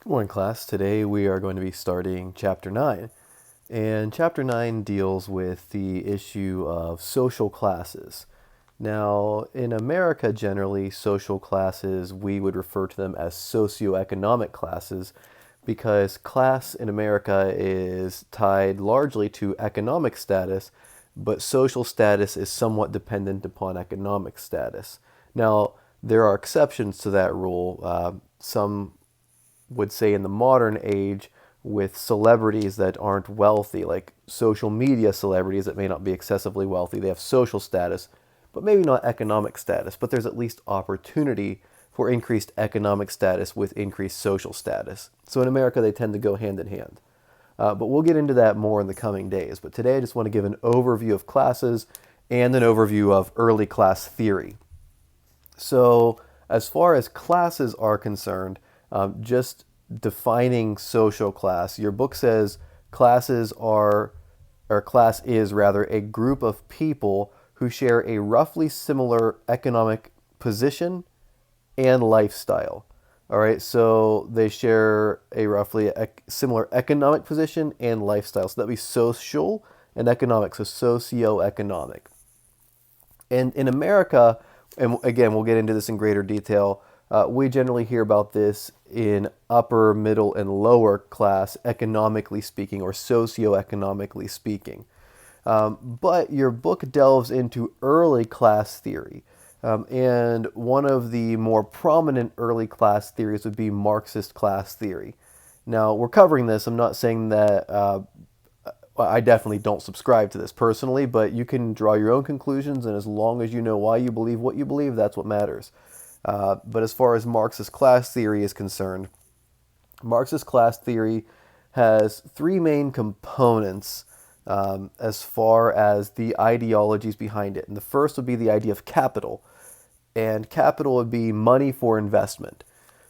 Good morning, class. Today we are going to be starting Chapter 9. And Chapter 9 deals with the issue of social classes. Now, in America, generally, social classes, we would refer to them as socioeconomic classes because class in America is tied largely to economic status, but social status is somewhat dependent upon economic status. Now, there are exceptions to that rule. Some would say in the modern age with celebrities that aren't wealthy, like social media celebrities that may not be excessively wealthy. They have social status, but maybe not economic status. But there's at least opportunity for increased economic status with increased social status. So in America, they tend to go hand in hand. But we'll get into that more in the coming days. But today, I just want to give an overview of classes and an overview of early class theory. So, as far as classes are concerned, just defining social class, your book says classes are, or class is rather, a group of people who share a roughly similar economic position and lifestyle. All right, so they share a roughly similar economic position and lifestyle. So that'd be social and economic, so socioeconomic. And in America, and again, we'll get into this in greater detail, we generally hear about this in upper, middle, and lower class, economically speaking, or socioeconomically speaking. But your book delves into early class theory. And one of the more prominent early class theories would be Marxist class theory. Now, we're covering this. I'm not saying that I definitely don't subscribe to this personally, but you can draw your own conclusions, and as long as you know why you believe what you believe, that's what matters. But as far as Marxist class theory is concerned, Marxist class theory has three main components as far as the ideologies behind it. And the first would be the idea of capital, and capital would be money for investment.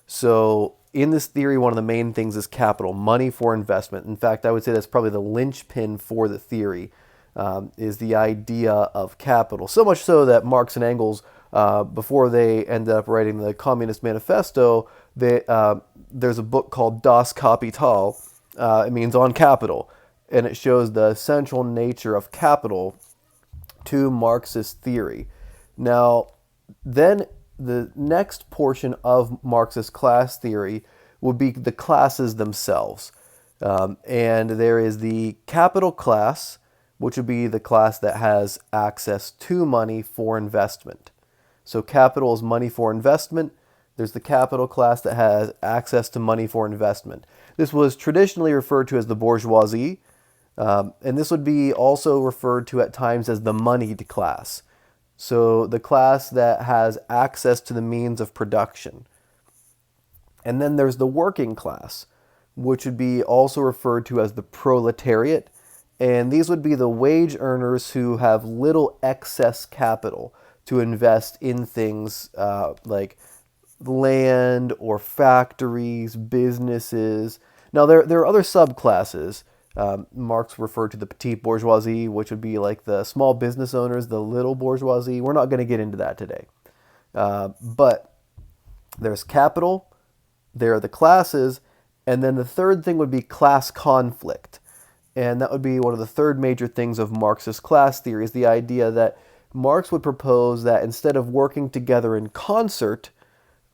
So in this theory, one of the main things is capital, money for investment. In fact, I would say that's probably the linchpin for the theory, is the idea of capital. So much so that Marx and Engels, before they ended up writing the Communist Manifesto, there's a book called Das Kapital. It means on capital, and it shows the central nature of capital to Marxist theory. Now, then the next portion of Marxist class theory would be the classes themselves. And there is the capital class, which would be the class that has access to money for investment. So capital is money for investment. There's the capital class that has access to money for investment. This was traditionally referred to as the bourgeoisie, and this would be also referred to at times as the moneyed class. So the class that has access to the means of production. And then there's the working class, which would be also referred to as the proletariat. And these would be the wage earners who have little excess capital to invest in things like land or factories, businesses. Now, there are other subclasses. Marx referred to the petite bourgeoisie, which would be like the small business owners, the little bourgeoisie. We're not going to get into that today. But there's capital, there are the classes, and then the third thing would be class conflict. And that would be one of the third major things of Marxist class theory, is the idea that Marx would propose that instead of working together in concert,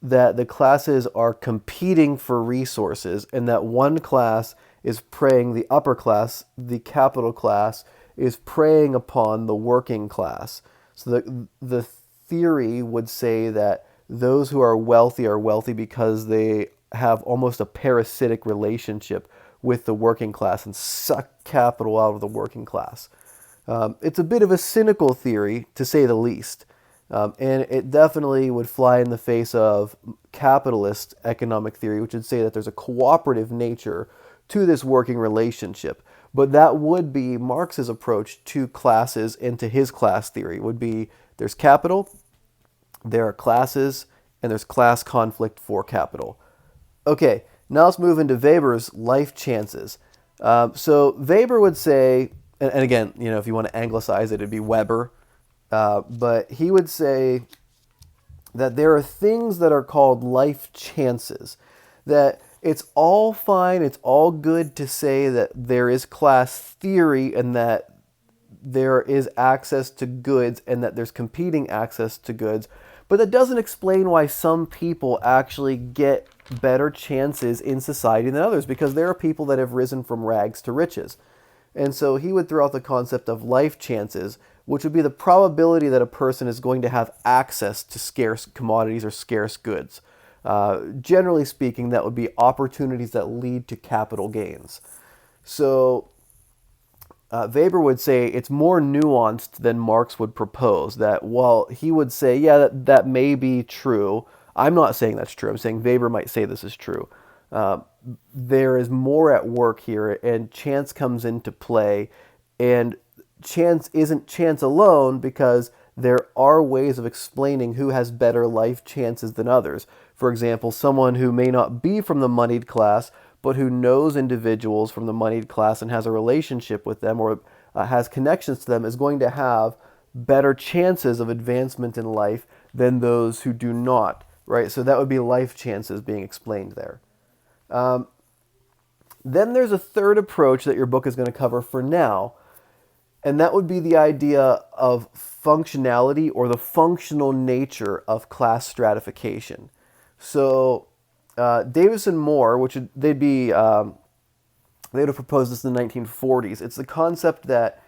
that the classes are competing for resources, and that one class is preying, the upper class, the capital class, is preying upon the working class. So the theory would say that those who are wealthy because they have almost a parasitic relationship with the working class and suck capital out of the working class. It's a bit of a cynical theory, to say the least. And it definitely would fly in the face of capitalist economic theory, which would say that there's a cooperative nature to this working relationship. But that would be Marx's approach to classes and to his class theory. Would be there's capital, there are classes, and there's class conflict for capital. Okay, now let's move into Weber's life chances. So Weber would say, and again, if you want to anglicize it, it'd be Weber. But he would say that there are things that are called life chances. that it's all fine, it's all good to say that there is class theory and that there is access to goods and that there's competing access to goods, but that doesn't explain why some people actually get better chances in society than others, because there are people that have risen from rags to riches. And so he would throw out the concept of life chances, which would be the probability that a person is going to have access to scarce commodities or scarce goods. Generally speaking, that would be opportunities that lead to capital gains. So Weber would say it's more nuanced than Marx would propose. That while he would say, yeah, that may be true, I'm not saying that's true. I'm saying Weber might say this is true. There is more at work here, and chance comes into play. And chance isn't chance alone, because there are ways of explaining who has better life chances than others. For example, someone who may not be from the moneyed class, but who knows individuals from the moneyed class and has a relationship with them, or has connections to them, is going to have better chances of advancement in life than those who do not, right? So that would be life chances being explained there. Then there's a third approach that your book is going to cover for now, and that would be the idea of functionality, or the functional nature of class stratification. So Davis and Moore, which they'd have proposed this in the 1940s. It's the concept that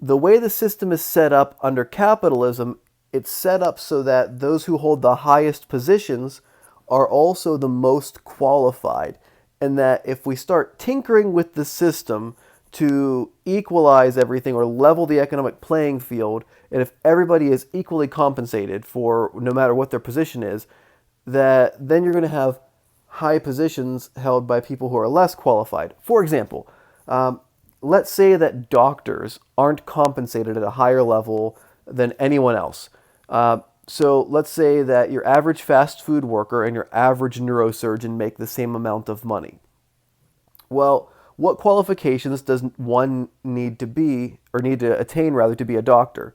the way the system is set up under capitalism, it's set up so that those who hold the highest positions are also the most qualified. And that if we start tinkering with the system to equalize everything or level the economic playing field, and if everybody is equally compensated for no matter what their position is, that then you're going to have high positions held by people who are less qualified. For example, let's say that doctors aren't compensated at a higher level than anyone else. So let's say that your average fast food worker and your average neurosurgeon make the same amount of money. Well, what qualifications does one need to attain rather to be a doctor?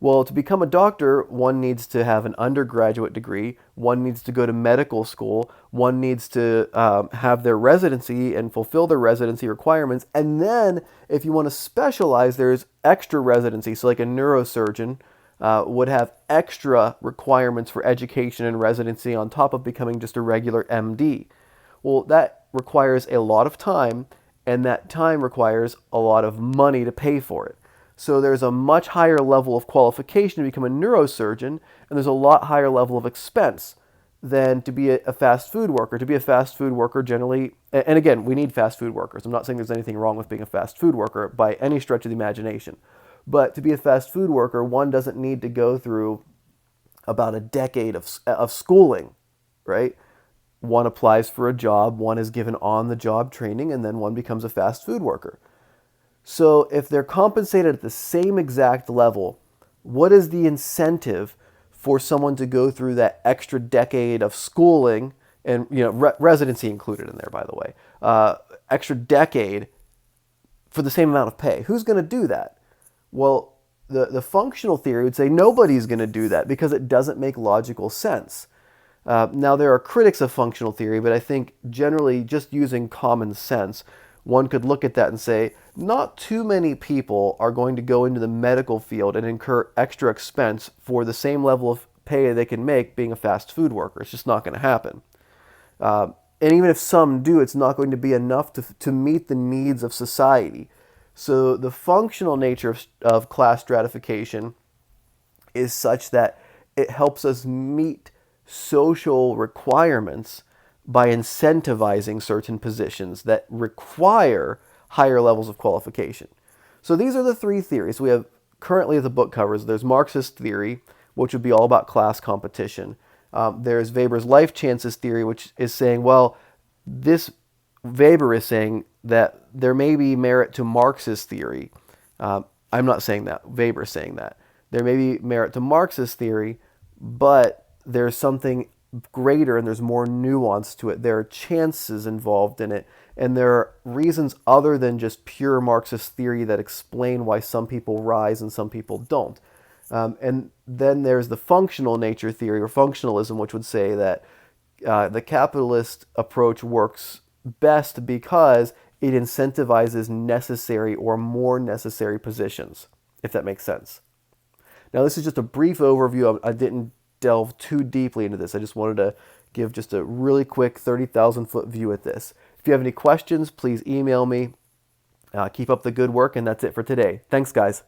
Well, to become a doctor, one needs to have an undergraduate degree, one needs to go to medical school, one needs to have their residency and fulfill their residency requirements, and then if you want to specialize, there's extra residency. So like a neurosurgeon would have extra requirements for education and residency on top of becoming just a regular MD. Well, that requires a lot of time, and that time requires a lot of money to pay for it. So there's a much higher level of qualification to become a neurosurgeon, and there's a lot higher level of expense than to be a fast food worker. To be a fast food worker generally, and again, we need fast food workers. I'm not saying there's anything wrong with being a fast food worker by any stretch of the imagination. But to be a fast food worker, one doesn't need to go through about a decade of schooling, right? One applies for a job, one is given on-the-job training, and then one becomes a fast food worker. So if they're compensated at the same exact level, what is the incentive for someone to go through that extra decade of schooling, and residency included in there, by the way, extra decade for the same amount of pay? Who's going to do that? Well, the functional theory would say nobody's going to do that because it doesn't make logical sense. Now, there are critics of functional theory, but I think generally just using common sense, one could look at that and say, not too many people are going to go into the medical field and incur extra expense for the same level of pay they can make being a fast food worker. It's just not going to happen. And even if some do, it's not going to be enough to meet the needs of society. So the functional nature of class stratification is such that it helps us meet social requirements by incentivizing certain positions that require higher levels of qualification. So these are the three theories we have currently the book covers. There's Marxist theory, which would be all about class competition. There's Weber's life chances theory, which is saying, well, Weber is saying that there may be merit to Marxist theory. I'm not saying that. Weber is saying that. There may be merit to Marxist theory, but there's something greater and there's more nuance to it. There are chances involved in it, and there are reasons other than just pure Marxist theory that explain why some people rise and some people don't. And then there's the functional nature theory, or functionalism, which would say that The capitalist approach works best because it incentivizes necessary or more necessary positions, if that makes sense. Now, this is just a brief overview. I didn't delve too deeply into this. I just wanted to give just a really quick 30,000 foot view at this. If you have any questions, please email me. Keep up the good work, and that's it for today. Thanks, guys.